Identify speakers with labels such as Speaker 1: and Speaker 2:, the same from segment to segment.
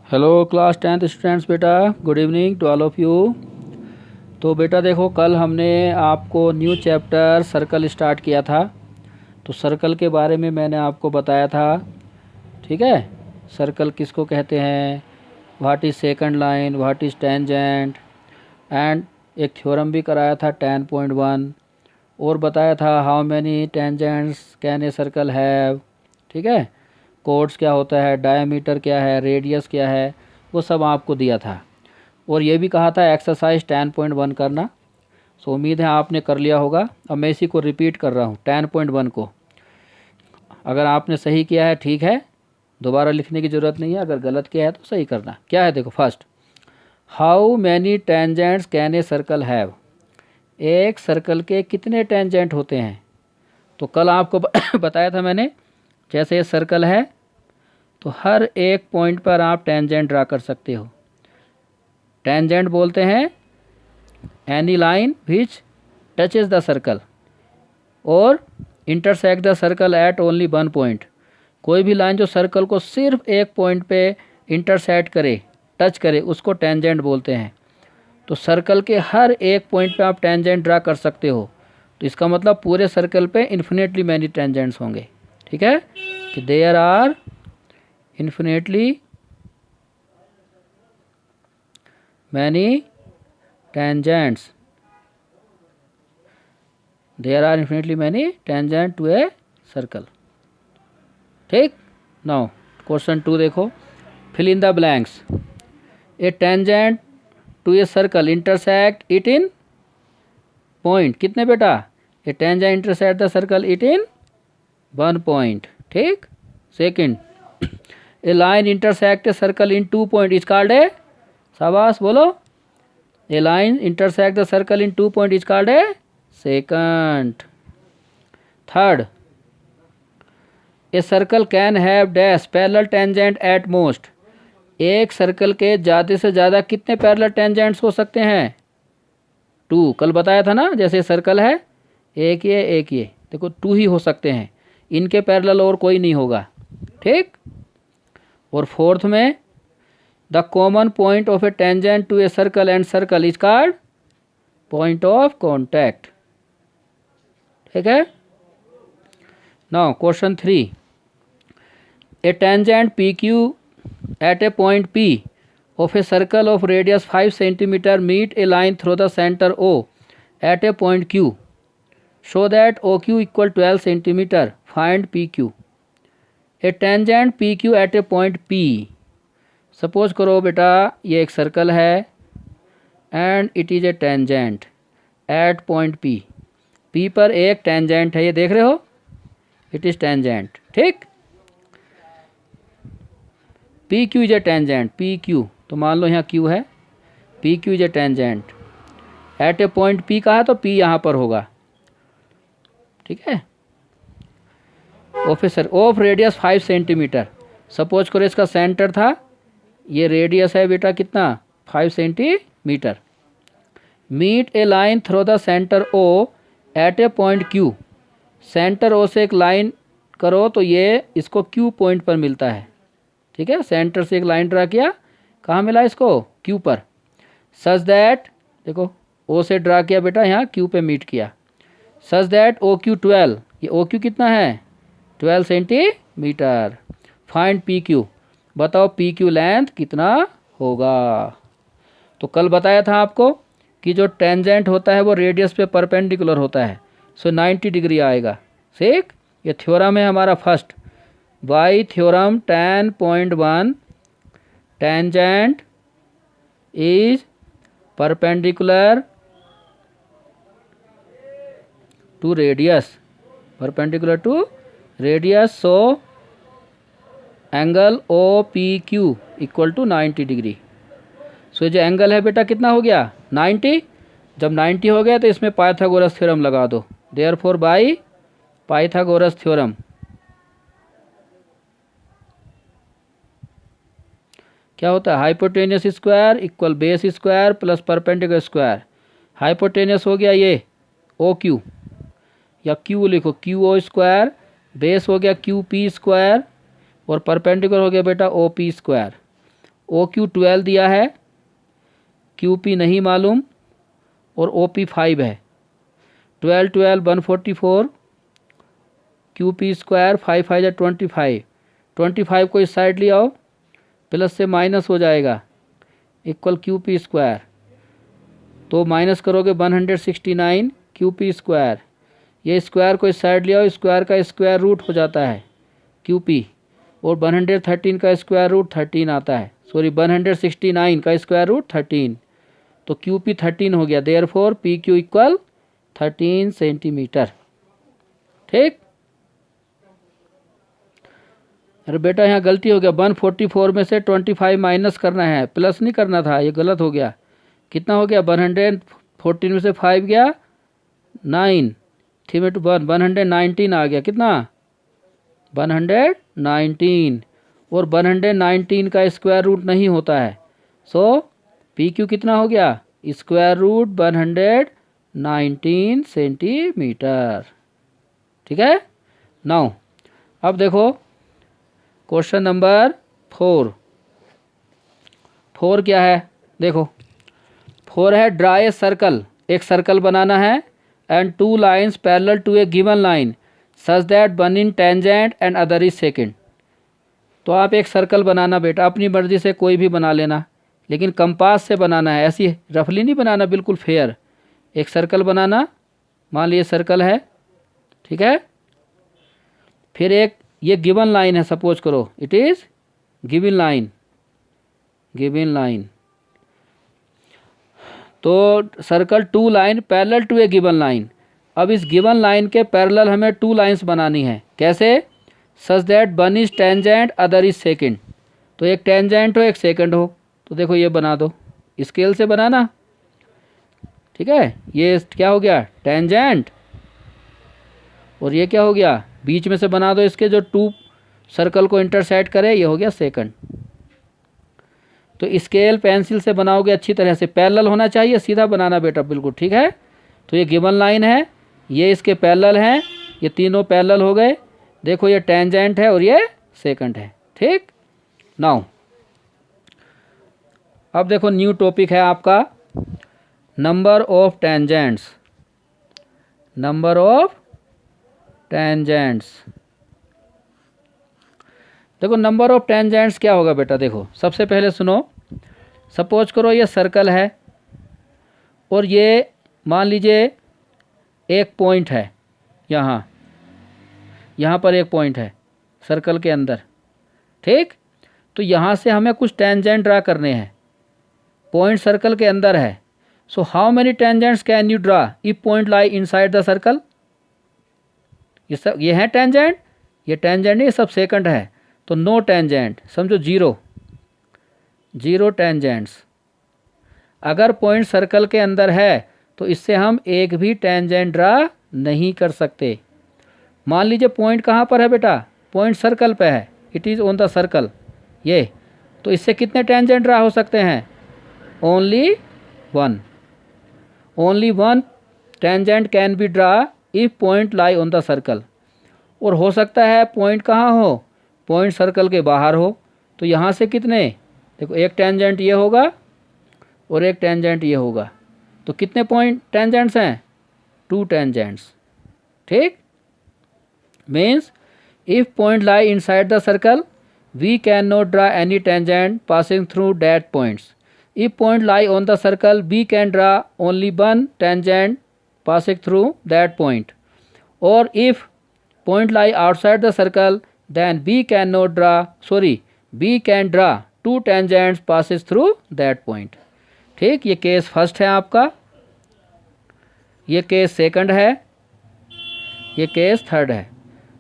Speaker 1: Hello class 10th students बेटा, good evening to all of you. तो बेटा देखो, कल हमने आपको न्यू चैप्टर सर्कल स्टार्ट किया था। तो सर्कल के बारे में मैंने आपको बताया था, ठीक है। सर्कल किसको कहते हैं, what is second line, what is tangent, and एक थ्योरम भी कराया था 10.1, और बताया था how many tangents can a circle have, ठीक है। कोड्स क्या होता है, डायमीटर क्या है, रेडियस क्या है, वो सब आपको दिया था। और ये भी कहा था एक्सरसाइज 10.1 करना। सो उम्मीद है आपने कर लिया होगा। अब मैं इसी को रिपीट कर रहा हूँ 10.1 को। अगर आपने सही किया है ठीक है, दोबारा लिखने की ज़रूरत नहीं है। अगर गलत किया है तो सही करना। क्या है देखो, first, how many tangents can a circle have. एक सर्कल के कितने टेंजेंट होते हैं। तो कल आपको बताया था मैंने, जैसे ये सर्कल है तो हर एक पॉइंट पर आप टेंजेंट ड्रा कर सकते हो। टेंजेंट बोलते हैं any line which touches the circle और intersect the circle at only one point. कोई भी लाइन जो सर्कल को सिर्फ एक पॉइंट पे इंटरसेक्ट करे, टच करे, उसको टेंजेंट बोलते हैं। तो सर्कल के हर एक पॉइंट पे आप टेंजेंट ड्रा कर सकते हो। तो इसका मतलब पूरे सर्कल पे इन्फिनेटली मैनी टेंजेंट्स होंगे, ठीक है, कि there are infinitely many tangents. There are infinitely many tangent to a circle. ठीक। नाउ क्वेश्चन 2 देखो, fill in the blanks. A tangent to a circle intersect it in point. कितने बेटा, a tangent intersect the circle it in one point, ठीक। Second, a line intersect a circle in two point is called a, शाबाश बोलो, a line intersect the circle in two point is called a second. Third, a circle can have dash parallel tangent at most. एक circle के ज़्यादा से ज़्यादा कितने parallel tangents हो सकते हैं, टू। कल बताया था ना, जैसे सर्कल है एक ये देखो, टू ही हो सकते हैं, इनके पैरेलल और कोई नहीं होगा, ठीक। और फोर्थ में, the common point of a tangent to a circle and circle is called point of contact, ठीक है। Now question 3, a tangent P Q at a point P of a circle of radius 5 centimetre meet a line through the centre O at a point Q show that O Q equal 12 centimetre, find P Q. A tangent P Q at a point P. Suppose करो बेटा ये एक circle है and it is a tangent at point P. P पर एक tangent है, ये देख रहे हो, इट इज़ टेंजेंट, ठीक। P Q is a tangent, P Q, तो मान लो यहाँ क्यू है, P Q is a tangent at a point P का है तो पी यहाँ पर होगा, ठीक है। Officer of radius 5 centimetre. Suppose करो इसका सेंटर था, ये रेडियस है बेटा कितना, 5 centimetre. Meet a line through the centre O at a point Q. Centre O से एक लाइन करो तो ये इसको क्यू पॉइंट पर मिलता है, ठीक है। सेंटर से एक लाइन ड्रा किया, कहाँ मिला इसको, क्यू पर। सच दैट, देखो ओ से ड्रा किया बेटा, यहाँ क्यू पे मीट किया। सच दैट ओ क्यू 12, ये ओ क्यू कितना है, 12 सेंटीमीटर। फाइंड पी क्यू, बताओ पी क्यू लेंथ कितना होगा। तो कल बताया था आपको कि जो टेंजेंट होता है वो रेडियस पे परपेंडिकुलर होता है, सो 90 डिग्री आएगा, ठीक। ये थ्योरम है हमारा first, by theorem 10.1, tangent is perpendicular to radius, perpendicular to radius, so angle O P Q equal to 90 degree. So ये जो एंगल है बेटा कितना हो गया, 90। जब 90 हो गया तो इसमें पाइथागोरस थ्योरम लगा दो, देयरफॉर बाय पाइथागोरस थ्योरम क्या होता है, hypotenuse square equal base square plus perpendicular square. Hypotenuse हो गया ये ओ क्यू, या क्यू लिखो, क्यू ओ स्क्वायर, बेस हो गया क्यू पी स्क्वायर, और परपेंडिकुलर हो गया बेटा ओ पी स्क्वायर। OQ 12 दिया है, QP नहीं मालूम और OP 5 है। 12 12 144, QP स्क्वायर 5 5 या 25, 25 को इस साइड ले आओ, प्लस से माइनस हो जाएगा, इक्वल QP स्क्वायर। तो माइनस करोगे 169 QP स्क्वायर, ये स्क्वायर को इस साइड ले आओ, स्क्वायर का स्क्वायर रूट हो जाता है QP, और 113 का स्क्वायर रूट 13 आता है, सॉरी 169 का स्क्वायर रूट 13, तो QP 13 हो गया। Therefore PQ equal 13 centimetre. ठीक। अरे बेटा यहाँ गलती हो गया, 144 में से 25 माइनस करना है, प्लस नहीं करना था, ये गलत हो गया। कितना हो गया, 114 में से 5 गया 9, 3 में 1 119 आ गया, कितना 119, और 119 का स्क्वायर रूट नहीं होता है, सो PQ कितना हो गया, स्क्वायर रूट 119 सेंटीमीटर। ठीक है। नाउ अब देखो क्वेश्चन नंबर 4। 4 क्या है, देखो 4 है ड्रा ए सर्कल, एक सर्कल बनाना है, and 2 lines parallel to a given line such that one in tangent and other is secant. तो आप एक सर्कल बनाना बेटा, अपनी मर्जी से कोई भी बना लेना, लेकिन कंपास से बनाना है, ऐसी रफली नहीं बनाना, बिल्कुल फेयर। एक सर्कल बनाना, मान लीजिए सर्कल है, ठीक है। फिर एक ये गिवन लाइन है, सपोज करो it is given line, given line. तो circle 2 line parallel to a given line. अब इस गिवन लाइन के पैरेलल हमें 2 लाइंस बनानी है, कैसे, सच that one is tangent other is secant. तो एक टेंजेंट हो एक सेकेंड हो, तो देखो ये बना दो, स्केल से बनाना, ठीक है। ये क्या हो गया, टेंजेंट, और ये क्या हो गया, बीच में से बना दो इसके जो 2 सर्कल को इंटरसेक्ट करे, ये हो गया सेकंड। तो स्केल पेंसिल से बनाओगे अच्छी तरह से, पैरेलल होना चाहिए, सीधा बनाना बेटा, बिल्कुल ठीक है। तो ये गिवन लाइन है, ये इसके पैरेलल हैं, ये तीनों पैरेलल हो गए। देखो ये टेंजेंट है और ये सेकंड है, ठीक। नाउ अब देखो न्यू टॉपिक है आपका number of tangents, number of tangents. देखो नंबर ऑफ टेंजेंट्स क्या होगा बेटा, देखो सबसे पहले सुनो, सपोज करो ये सर्कल है और ये मान लीजिए एक पॉइंट है, यहाँ पर एक पॉइंट है सर्कल के अंदर, ठीक। तो यहाँ से हमें कुछ टेंजेंट ड्रा करने हैं, पॉइंट सर्कल के अंदर है। So how many tangents can you draw if point lie inside the circle. ये है टेंजेंट, ये टेंजेंट नहीं, सब सेकंड है, तो नो टेंजेंट, समझो जीरो टेंजेंट्स। अगर पॉइंट सर्कल के अंदर है तो इससे हम एक भी टेंजेंट ड्रा नहीं कर सकते। मान लीजिए पॉइंट कहाँ पर है बेटा, पॉइंट सर्कल पे है, it is on the circle, ये, तो इससे कितने टेंजेंट ड्रा हो सकते हैं, only one tangent can be draw if point lie on the circle. और हो सकता है पॉइंट कहाँ हो, पॉइंट सर्कल के बाहर हो, तो यहाँ से कितने, देखो एक टेंजेंट ये होगा और एक टेंजेंट ये होगा, तो कितने पॉइंट टेंजेंट्स हैं, 2 टेंजेंट्स, ठीक। Means if point lie inside the circle we can not draw any tangent passing through that points. If point lie on the circle we can draw only one tangent passing through that point, or if point lie outside the circle then we can draw 2 tangents passes through that point, ठीक। ये case first है आपका, ये case second है, ये case third है।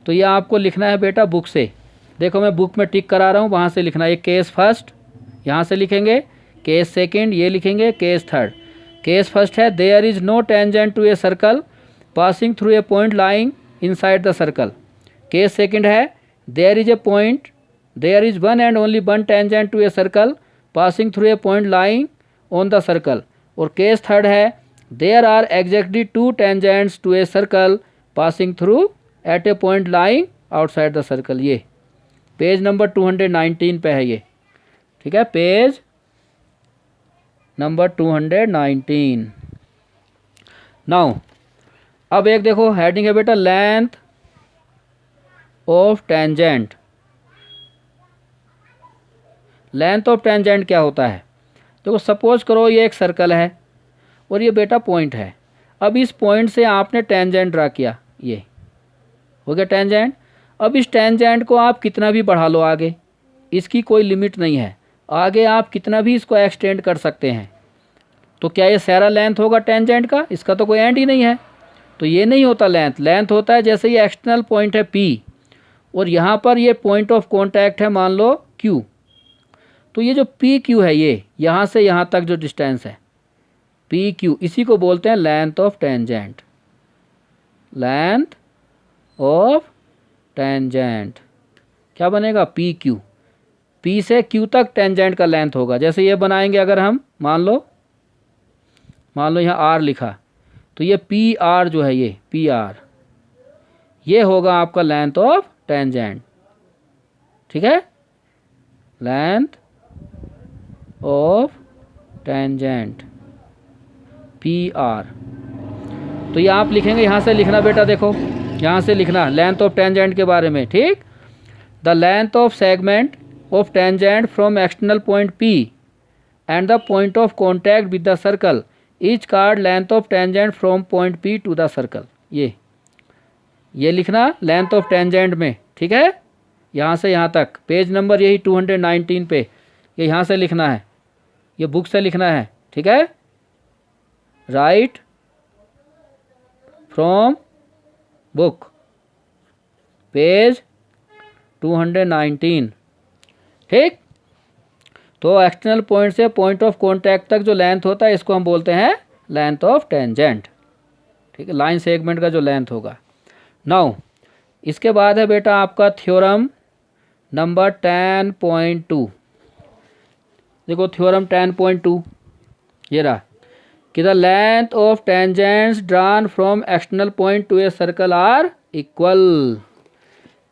Speaker 1: तो ये आपको लिखना है बेटा बुक से, देखो मैं बुक में टिक करा रहा हूँ, वहाँ से लिखना, ये केस फर्स्ट यहाँ से लिखेंगे, केस सेकंड ये लिखेंगे, केस थर्ड। केस फर्स्ट है there is no tangent to a circle passing through a point lying inside the circle. Case second है there is one and only one tangent to a circle passing through a point lying on the circle. और case third है there are exactly 2 tangents to a circle passing through at a point lying outside the circle. ये page number 219 पे है ये, ठीक है, page number 219। Now अब एक देखो हेडिंग है बेटा, length of tangent. Length of tangent क्या होता है? देखो सपोज करो ये एक सर्कल है और ये बेटा पॉइंट है। अब इस पॉइंट से आपने टेंजेंट ड्रा किया, ये हो गया टेंजेंट। अब इस टेंजेंट को आप कितना भी बढ़ा लो आगे, इसकी कोई लिमिट नहीं है, आगे आप कितना भी इसको एक्सटेंड कर सकते हैं। तो क्या ये सारा लेंथ होगा टेंजेंट का? इसका तो कोई एंड ही नहीं है। तो ये नहीं होता लेंथ। लेंथ होता है जैसे ये एक्सटर्नल पॉइंट है P और यहाँ पर ये पॉइंट ऑफ कॉन्टैक्ट है मान लो Q। तो ये जो PQ है, ये यहाँ से यहाँ तक जो डिस्टेंस है PQ, इसी को बोलते हैं length of tangent. Length of tangent क्या बनेगा? PQ। P से Q तक टेंजेंट का लेंथ होगा। जैसे ये बनाएंगे अगर हम, मान लो यहाँ R लिखा, तो ये PR जो है, ये PR, ये होगा आपका लेंथ ऑफ टेंजेंट। ठीक है, लेंथ ऑफ टेंजेंट PR। तो ये आप लिखेंगे, यहाँ से लिखना बेटा, देखो यहाँ से लिखना लेंथ ऑफ टेंजेंट के बारे में। ठीक, the length of segment of tangent from external point P and the point of contact with the circle is called length of tangent from point P to the circle. ये लिखना length of tangent में। ठीक है, यहाँ से यहाँ तक, page number यही 219 पे, ये यहाँ से लिखना है, ये बुक से लिखना है। ठीक है, राइट फ्रॉम बुक, पेज 219। ठीक, तो एक्सटर्नल पॉइंट से पॉइंट ऑफ कॉन्टैक्ट तक जो लेंथ होता है इसको हम बोलते हैं लेंथ ऑफ टेंजेंट। ठीक है, लाइन सेगमेंट का जो लेंथ होगा। नाउ इसके बाद है बेटा आपका थ्योरम नंबर 10.2। देखो थ्योरम 10.2 ये रहा कि the length of tangents drawn from external point to a circle are equal.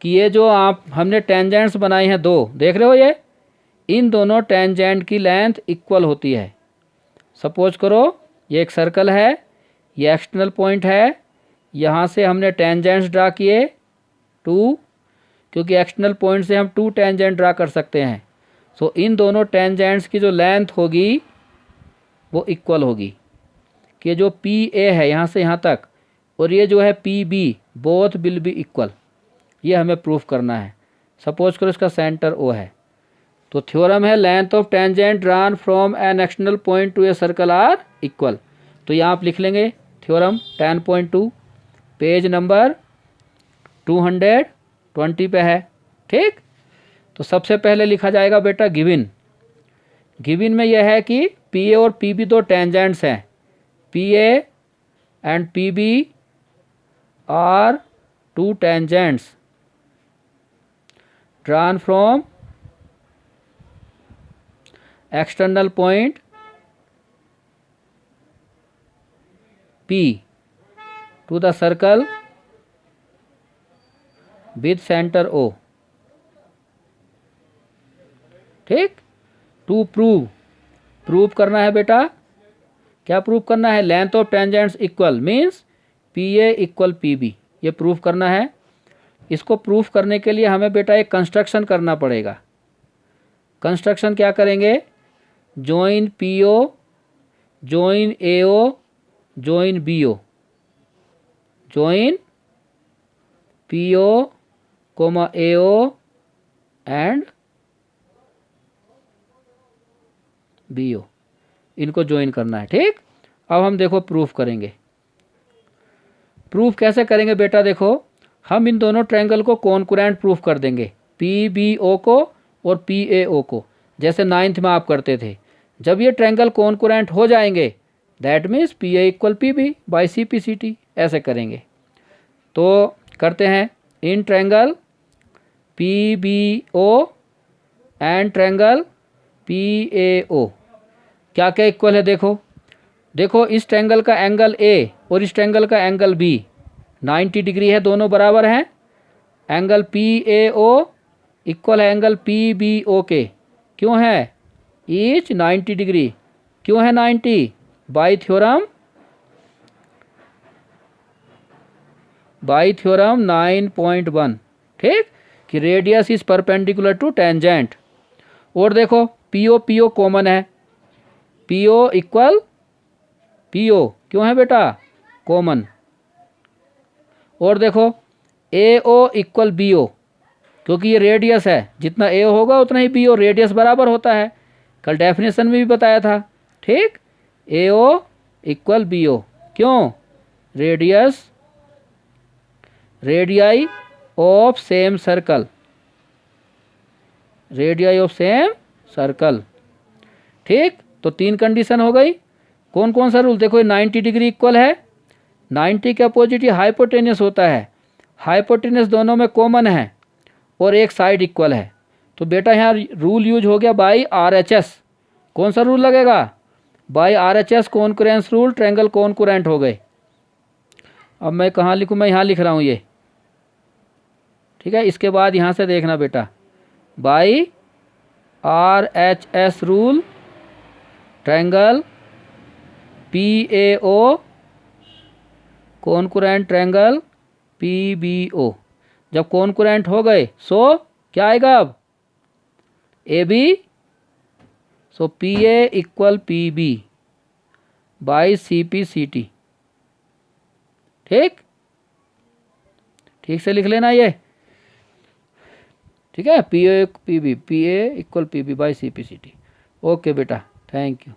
Speaker 1: कि ये जो आप हमने टेंजेंट्स बनाई हैं दो, देख रहे हो ये, इन दोनों टेंजेंट की लेंथ इक्वल होती है। सपोज करो ये एक सर्कल है, ये एक्सटर्नल पॉइंट है, यहाँ से हमने टेंजेंट्स ड्रा किए 2, क्योंकि एक्सटर्नल पॉइंट से हम 2 टेंजेंट ड्रा कर सकते हैं। सो इन दोनों टेंजेंट्स की जो लेंथ होगी वो इक्वल होगी। कि जो PA है यहाँ से यहाँ तक और ये जो है PB, both will be equal. ये हमें प्रूफ करना है। सपोज करो इसका सेंटर O है, तो थ्योरम है length of tangent drawn from an external point to a circle are equal. तो यहाँ आप लिख लेंगे थ्योरम 10.2, पेज नंबर 220 पे है। ठीक, तो सबसे पहले लिखा जाएगा बेटा गिवन। गिवन में यह है कि PA और PB दो टेंजेंट्स हैं। PA and PB are 2 tangents drawn from external point P to the circle with center O। ठीक, टू प्रूव करना है बेटा। क्या प्रूव करना है? Length of tangents equal means PA equal PB, ये प्रूव करना है। इसको प्रूफ करने के लिए हमें बेटा एक कंस्ट्रक्शन करना पड़ेगा। कंस्ट्रक्शन क्या करेंगे? Join PO, join AO, join BO, join PO, AO and BO, इनको ज्वाइन करना है। ठीक, अब हम देखो प्रूफ करेंगे। प्रूफ कैसे करेंगे बेटा? देखो हम इन दोनों ट्रायंगल को कॉन्करेंट प्रूफ कर देंगे, PBO को और PAO को, जैसे 9th में आप करते थे। जब ये ट्रायंगल कॉन्करेंट हो जाएंगे that means PA equal PB by CPCT, ऐसे करेंगे। तो करते हैं in triangle PBO and triangle PAO क्या क्या इक्वल है? देखो इस ट्रायंगल का एंगल A और इस ट्रायंगल का एंगल B 90 डिग्री है, दोनों बराबर हैं। एंगल PAO इक्वल है एंगल PBO के। क्यों है? Each 90 degree. क्यों है 90? बाई थ्योरम 9.1, ठीक, कि radius is perpendicular to tangent. और देखो पीओ पीओ कॉमन है, पीओ इक्वल पीओ, क्यों है बेटा? कॉमन। और देखो एओ इक्वल बीओ, क्योंकि ये रेडियस है, जितना ए होगा उतना ही बी ओ, रेडियस बराबर होता है, कल डेफिनेशन में भी बताया था, ठीक। ए ओ इक्वल बी ओ, क्यों? Radius, radii of same circle, radii of same circle, ठीक। तो 3 कंडीशन हो गई। कौन कौन सा रूल? देखो 90 डिग्री इक्वल है, 90 के अपोजिट हाइपोटेनियस होता है, हाइपोटेनियस दोनों में कॉमन है, और एक साइड इक्वल है। तो बेटा यहाँ रूल यूज हो गया बाई RHS। कौन सा रूल लगेगा? By RHS, concurrence rule, triangle concurrent हो गए। अब मैं कहाँ लिखूँ? मैं यहाँ लिख रहा हूँ ये, ठीक है। इसके बाद यहाँ से देखना बेटा, by RHS rule, triangle PAO, concurrent triangle PBO। जब कॉन्करेंट हो गए सो क्या आएगा? अब AB, so PA equal PB by CPCT, ठीक, ठीक से लिख लेना ये, ठीक है। PA PB, PA equal PB by CPCT। Okay बेटा, थैंक यू।